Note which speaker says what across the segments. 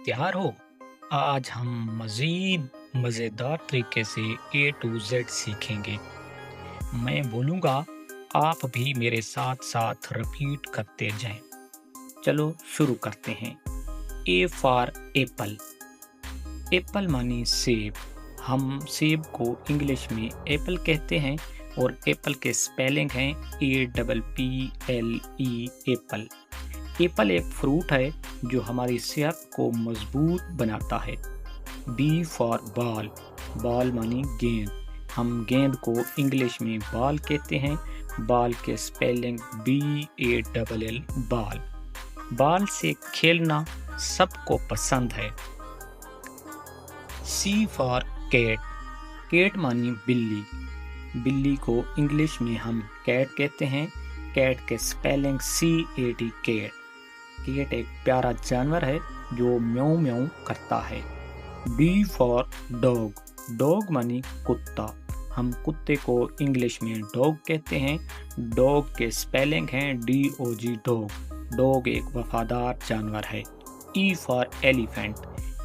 Speaker 1: तैयार हो? आज हम मज़ीद मज़ेदार तरीके से ए टू ज़ेड सीखेंगे। मैं बोलूँगा, आप भी मेरे साथ-साथ रिपीट करते जाएँ। चलो शुरू करते हैं। A for Apple. एप्पल मानी सेब। हम सेब को इंग्लिश में एप्पल कहते हैं और एप्पल के स्पेलिंग हैं APPLE एप्पल। एप्पल एक फ्रूट है जो हमारी सेहत को मजबूत बनाता है। B for ball. बॉल मानी गेंद। हम गेंद को इंग्लिश में बॉल कहते हैं। बॉल के स्पेलिंग BALL बॉल। बॉल से खेलना सबको पसंद है। सी फॉर कैट। कैट मानी बिल्ली। बिल्ली को इंग्लिश में हम कैट कहते हैं। कैट के स्पेलिंग CAT कैट। कैट एक प्यारा जानवर है जो म्याऊं म्याऊं करता है। D for dog. डॉग मानी कुत्ता। हम कुत्ते को इंग्लिश में डॉग कहते हैं। डॉग के स्पेलिंग हैं DOG डॉग। डॉग एक वफादार जानवर है। E for elephant.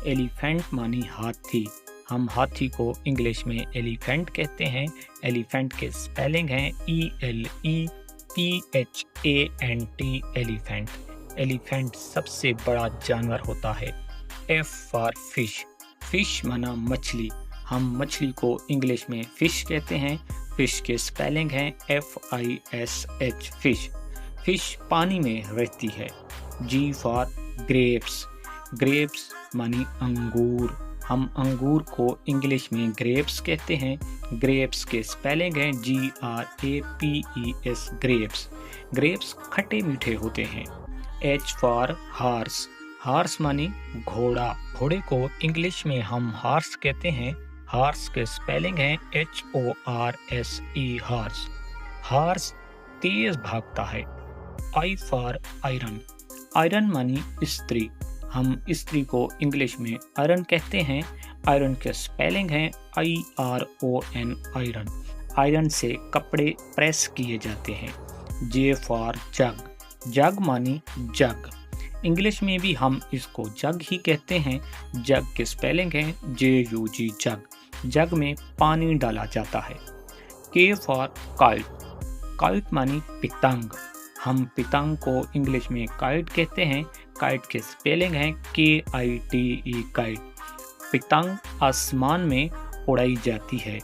Speaker 1: एलिफेंट मानी हाथी। हम हाथी को इंग्लिश में एलिफेंट कहते हैं। एलिफेंट के स्पेलिंग हैं ELEPHANT एलिफेंट। एलिफेंट सबसे बड़ा जानवर होता है। F for fish. फिश माना मछली। हम मछली को इंग्लिश में फिश कहते हैं। फिश के स्पेलिंग हैं FISH फिश। फिश पानी में रहती है। जी फॉर ग्रेप्स। ग्रेप्स मानी अंगूर। हम अंगूर को इंग्लिश में ग्रेप्स कहते हैं। ग्रेप्स के स्पेलिंग हैं GRAPES ग्रेप्स। ग्रेप्स खट्टे मीठे होते हैं। H for horse. हॉर्स मानी घोड़ा। घोड़े को इंग्लिश में हम हॉर्स कहते हैं। हॉर्स के स्पेलिंग हैं HORSE हॉर्स। हॉर्स तेज भागता है। I for iron. आयरन मानी स्त्री। हम स्त्री को इंग्लिश में आयरन कहते हैं। आयरन के स्पेलिंग हैं IRON आयरन। आयरन से कपड़े प्रेस किए जाते हैं। J for jug. जग मानी जग। इंग्लिश में भी हम इसको जग ही कहते हैं। जग के स्पेलिंग हैं JUG जग। जग में पानी डाला जाता है। के फॉर काइट। काइट मानी पतंग। हम पतंग को इंग्लिश में काइट कहते हैं। काइट के स्पेलिंग हैं KITE काइट। पतंग आसमान में उड़ाई जाती है।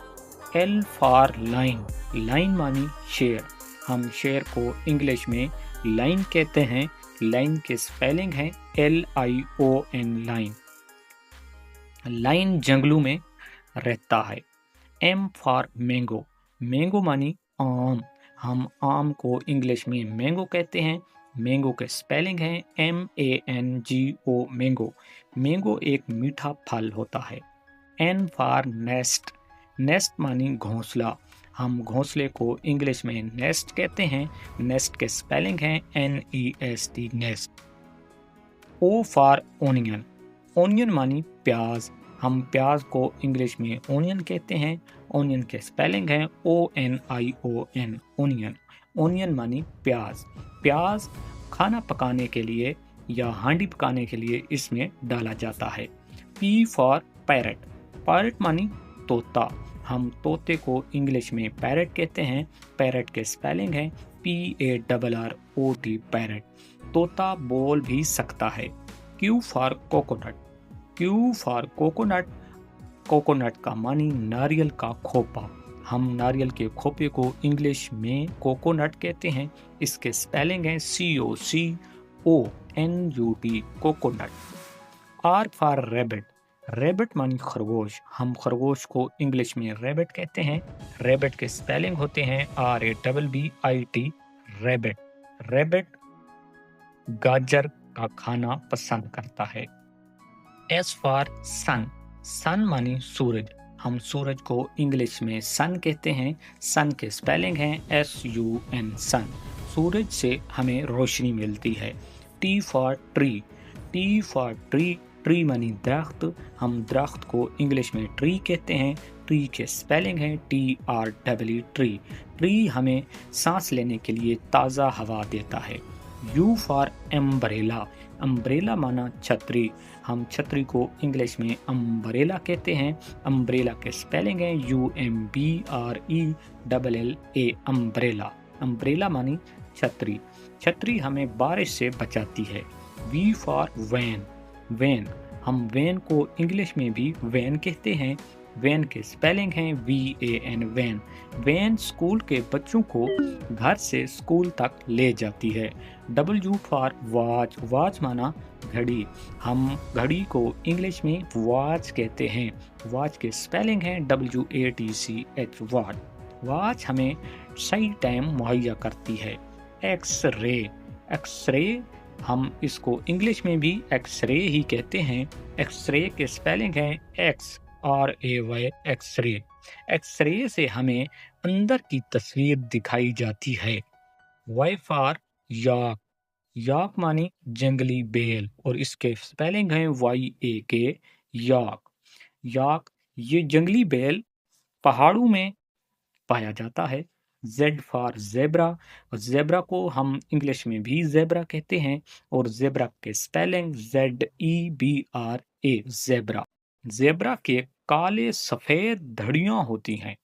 Speaker 1: L for line. लाइन मानी शेर। हम शेर को इंग्लिश में लाइन कहते हैं। लाइन के स्पेलिंग हैं LION लाइन। लाइन जंगलों में रहता है। M for mango. मैंगो मानी आम। हम आम को इंग्लिश में मैंगो कहते हैं। मैंगो के स्पेलिंग हैं MANGO मैंगो। मैंगो एक मीठा फल होता है। N for nest. नेस्ट मानी घोंसला। हम घोंसले को इंग्लिश में नेस्ट कहते हैं। नेस्ट के स्पेलिंग हैं NEST nest. O for onion. Onion मानी प्याज। हम प्याज को इंग्लिश में ओनियन कहते हैं। ओनियन के स्पेलिंग हैं ONION ओनियन। ओनियन मानी प्याज। प्याज खाना पकाने के लिए या हांडी पकाने के लिए इसमें डाला जाता है। P for parrot. पैरट मानी तोता। हम तोते को इंग्लिश में पैरट कहते हैं। पैरट के स्पेलिंग हैं PARROT पैरट। तोता बोल भी सकता है। Q for coconut. Q for coconut. Coconut का मानी नारियल का खोपा। हम नारियल के खोपे को इंग्लिश में कोकोनट कहते हैं। इसके स्पेलिंग हैं COCONUT coconut. R for rabbit. Rabbit मानी खरगोश। हम खरगोश को इंग्लिश में रैबिट कहते हैं। रैबिट के स्पेलिंग होते हैं RABBIT रैबिट। रैबिट गाजर का खाना पसंद करता है। S फॉर सन। सन मानी सूरज। हम सूरज को इंग्लिश में सन कहते हैं। सन के स्पेलिंग हैं SUN सन। सूरज से हमें रोशनी मिलती है। T for tree. T for tree. Tree मानी दरख्त। हम दरख्त को इंग्लिश में ट्री कहते हैं। ट्री के स्पेलिंग हैं TREE ट्री। ट्री हमें सांस लेने के लिए ताज़ा हवा देता है। You for umbrella. अम्ब्रेला माना छतरी। हम छतरी को इंग्लिश में अम्ब्रेला कहते हैं। अम्ब्रेला के स्पेलिंग है UMBRELLA, अम्ब्रेला। अम्ब्रेला मानी छतरी। छतरी हमें बारिश से बचाती है। V for van. वैन, हम वैन को इंग्लिश में भी वैन कहते हैं। वैन के स्पेलिंग हैं VAN, वैन। वैन स्कूल के बच्चों को घर से स्कूल तक ले जाती है। W for watch. वॉच माना घड़ी। हम घड़ी को इंग्लिश में वॉच कहते हैं। वॉच के स्पेलिंग है WATCH, वॉच। वॉच हमें सही टाइम मुहैया करती है। एक्स-रे। एक्स-रे, हम इसको इंग्लिश में भी एक्सरे ही कहते हैं। एक्सरे के स्पेलिंग है XRAY, एक्सरे। एक्सरे से हमें अंदर की तस्वीर दिखाई जाती है। वाई फॉर याक। याक मानी जंगली बेल और इसके स्पेलिंग है YAK, याक। याक, ये जंगली बेल पहाड़ों में पाया जाता है। Z for zebra. ज़ेब्रा को हम इंग्लिश में भी ज़ेब्रा कहते हैं और ज़ेब्रा के स्पेलिंग ZEBRA, ज़ेब्रा। ज़ेब्रा के काले सफ़ेद धड़ियाँ होती हैं।